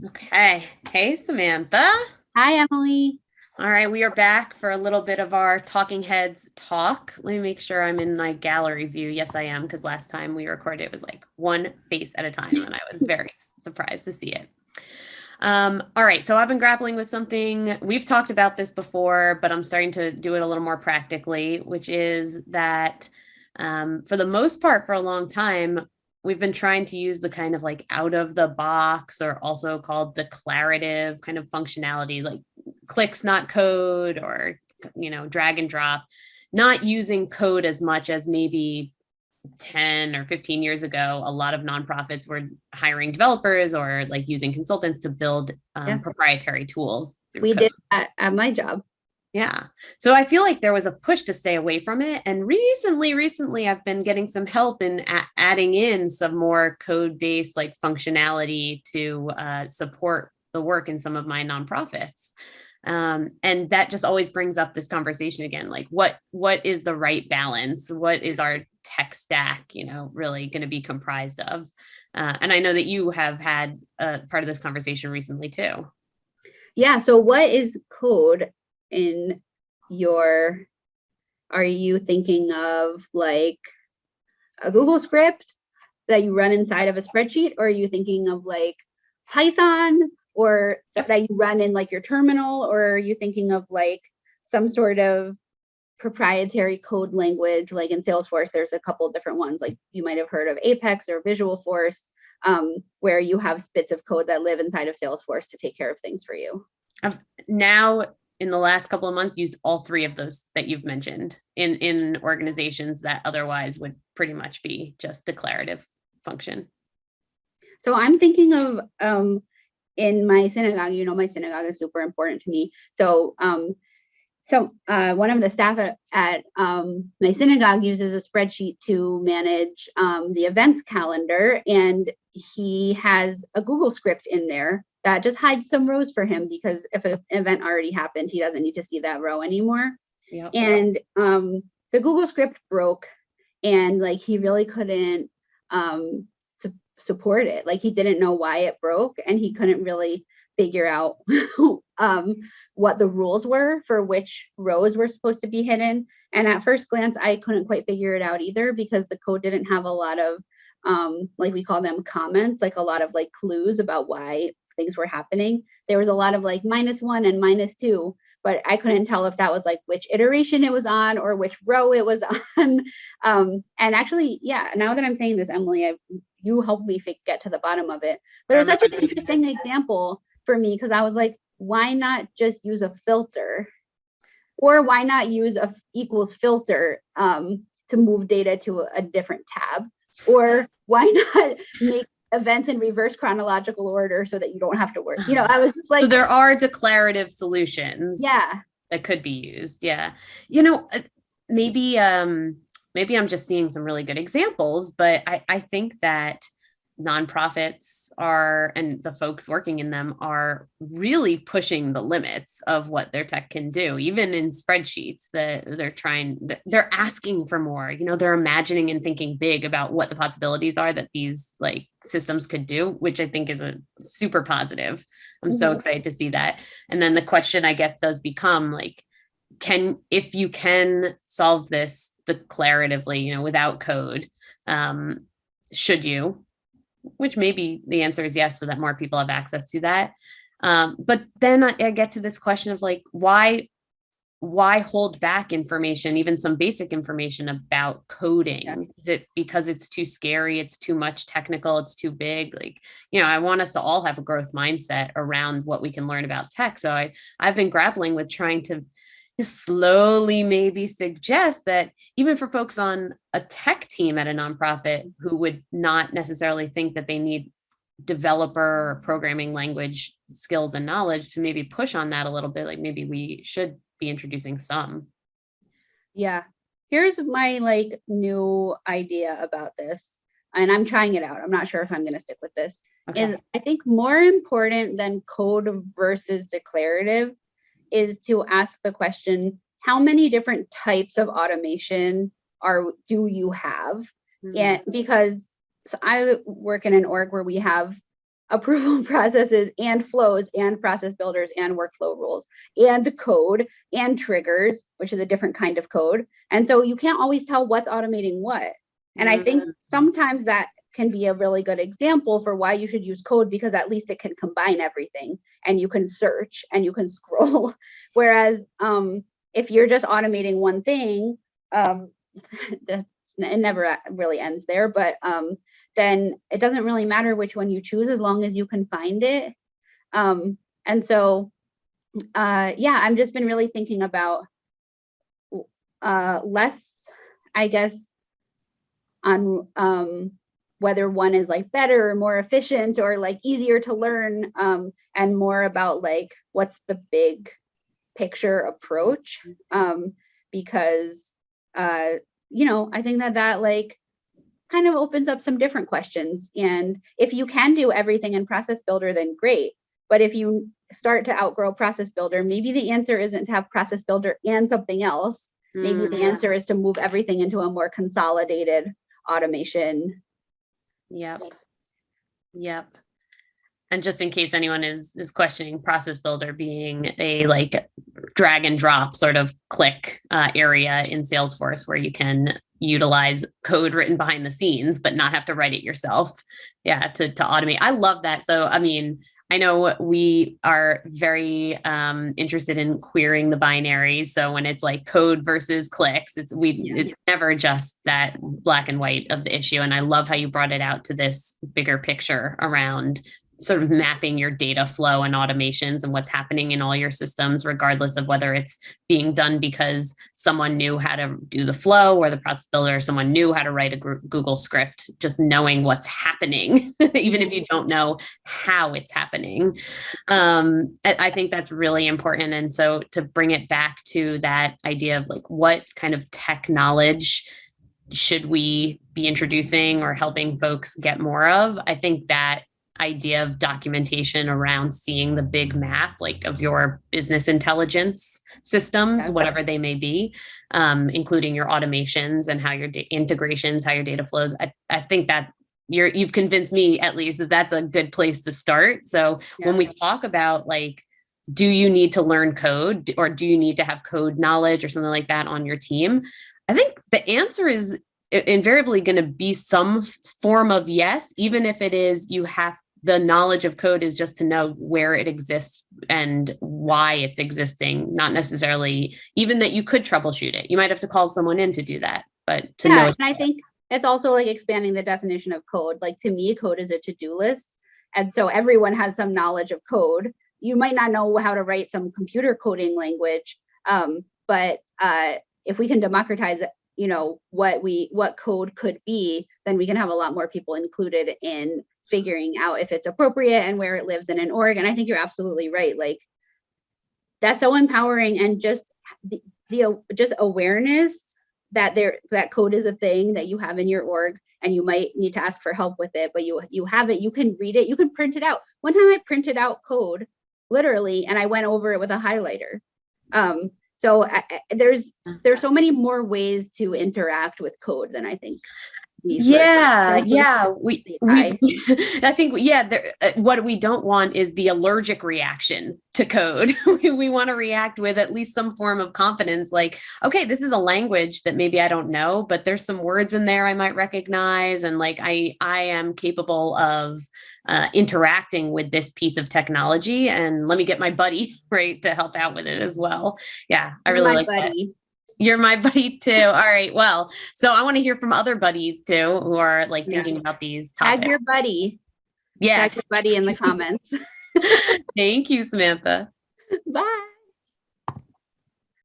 Okay. Hey, Samantha. Hi, Emily. All right, we are back for a little bit of our Talking Heads talk. Let me make sure I'm in my gallery view. Yes, I am, because last time we recorded, it was like one face at a time, and I was very surprised to see it. All right, so I've been grappling with something. We've talked about this before, but I'm starting to do it a little more practically, which is that for the most part, for a long time, we've been trying to use the kind of like out of the box or also called declarative kind of functionality, like clicks, not code, or, drag and drop, not using code as much as maybe 10 or 15 years ago. A lot of nonprofits were hiring developers or like using consultants to build Yeah, proprietary tools through we code. did that at my job. Yeah. So I feel like there was a push to stay away from it. And recently, I've been getting some help in adding in some more code based like functionality to support the work in some of my nonprofits. And that just always brings up this conversation again, like what is the right balance? What is our tech stack, really going to be comprised of? And I know that you have had a part of this conversation recently too. Yeah, so what is code in your, are you thinking of like a Google script that you run inside of a spreadsheet, or are you thinking of like Python or that you run in like your terminal, or are you thinking of like some sort of proprietary code language? Like in Salesforce, there's a couple different ones, like you might have heard of Apex or Visual Force, where you have bits of code that live inside of Salesforce to take care of things for you. I've now in the last couple of months used all three of those that you've mentioned in organizations that otherwise would pretty much be just declarative function. So I'm thinking of in my synagogue, my synagogue is super important to me. So one of the staff at my synagogue uses a spreadsheet to manage the events calendar, and he has a Google script in there that just hides some rows for him because if an event already happened, he doesn't need to see that row anymore. Yep. And the Google script broke, and like he really couldn't support it. Like he didn't know why it broke, and he couldn't really figure out um, what the rules were for which rows were supposed to be hidden. And at first glance, I couldn't quite figure it out either because the code didn't have a lot of, like we call them comments, like a lot of like clues about why things were happening. There was a lot of like -1 and -2, but I couldn't tell if that was like which iteration it was on or which row it was on. And actually, yeah, now that I'm saying this, Emily, you helped me get to the bottom of it. But I it was such remember an thinking interesting example for me because I was like, why not just use a filter? Or why not use a equals filter to move data to a different tab? Or why not make events in reverse chronological order so that you don't have to work? I was just so like, there are declarative solutions yeah, that could be used. Yeah. You know, maybe I'm just seeing some really good examples, but I think that nonprofits are and the folks working in them are really pushing the limits of what their tech can do, even in spreadsheets that they're asking for more. They're imagining and thinking big about what the possibilities are that these like systems could do, which I think is a super positive. I'm so mm-hmm. excited to see that. And then the question, I guess, does become like, if you can solve this declaratively, without code, should you? Which maybe the answer is yes, so that more people have access to that. But then I get to this question of like, why hold back information, even some basic information about Yeah. coding? Is it because it's too scary, it's too much technical, it's too big? Like, I want us to all have a growth mindset around what we can learn about tech. So I've been grappling with trying to slowly maybe suggest that even for folks on a tech team at a nonprofit who would not necessarily think that they need developer or programming language skills and knowledge, to maybe push on that a little bit, like maybe we should be introducing some. Yeah. Here's my like new idea about this, and I'm trying it out. I'm not sure if I'm going to stick with this. Is Okay. I think more important than code versus declarative is to ask the question, how many different types of automation do you have? Mm, And because so I work in an org where we have approval processes and flows and process builders and workflow rules and code and triggers, which is a different kind of code. And so you can't always tell what's automating what. And I think sometimes that can be a really good example for why you should use code, because at least it can combine everything and you can search and you can scroll. Whereas if you're just automating one thing, it never really ends there, but then it doesn't really matter which one you choose as long as you can find it. And so, yeah, I've just been really thinking about less, I guess, on whether one is like better or more efficient or like easier to learn, and more about like what's the big picture approach, because you know, I think that like kind of opens up some different questions. And if you can do everything in Process Builder, then great. But if you start to outgrow Process Builder, maybe the answer isn't to have Process Builder and something else. Maybe the answer is to move everything into a more consolidated automation. Yep. And just in case anyone is questioning, Process Builder being a like drag and drop sort of click area in Salesforce where you can utilize code written behind the scenes, but not have to write it yourself. Yeah, to automate. I love that. So, I mean, I know we are very interested in querying the binaries. So when it's like code versus clicks, it's never just that black and white of the issue. And I love how you brought it out to this bigger picture around sort of mapping your data flow and automations and what's happening in all your systems, regardless of whether it's being done because someone knew how to do the flow or the process builder, or someone knew how to write a Google script, just knowing what's happening, even if you don't know how it's happening. I think that's really important. And so to bring it back to that idea of like, what kind of tech knowledge should we be introducing or helping folks get more of? I think that idea of documentation around seeing the big map, like of your business intelligence systems, whatever they may be, including your automations and how your integrations, how your data flows. I think that you've convinced me at least that that's a good place to start. So when we talk about like, do you need to learn code or do you need to have code knowledge or something like that on your team? I think the answer is invariably going to be some form of yes, even if it is you have the knowledge of code is just to know where it exists and why it's existing, not necessarily even that you could troubleshoot it. You might have to call someone in to do that, but to know. And I think it's also like expanding the definition of code. Like to me, code is a to-do list. And so everyone has some knowledge of code. You might not know how to write some computer coding language, but if we can democratize you know, what code could be, then we can have a lot more people included in figuring out if it's appropriate and where it lives in an org. And I think you're absolutely right. Like that's so empowering, and just the just awareness that that code is a thing that you have in your org and you might need to ask for help with it, but you have it, you can read it, you can print it out. One time I printed out code literally and I went over it with a highlighter. So there's so many more ways to interact with code than I think. I think what we don't want is the allergic reaction to code. We want to react with at least some form of confidence, like, okay, this is a language that maybe I don't know, but there's some words in there I might recognize, and like I am capable of interacting with this piece of technology, and let me get my buddy right to help out with it as well. Yeah, I really like that. You're my buddy too. All right. Well, so I want to hear from other buddies too, who are like thinking about these topics. Tag your buddy. Yeah. Tag your buddy in the comments. Thank you, Samantha. Bye.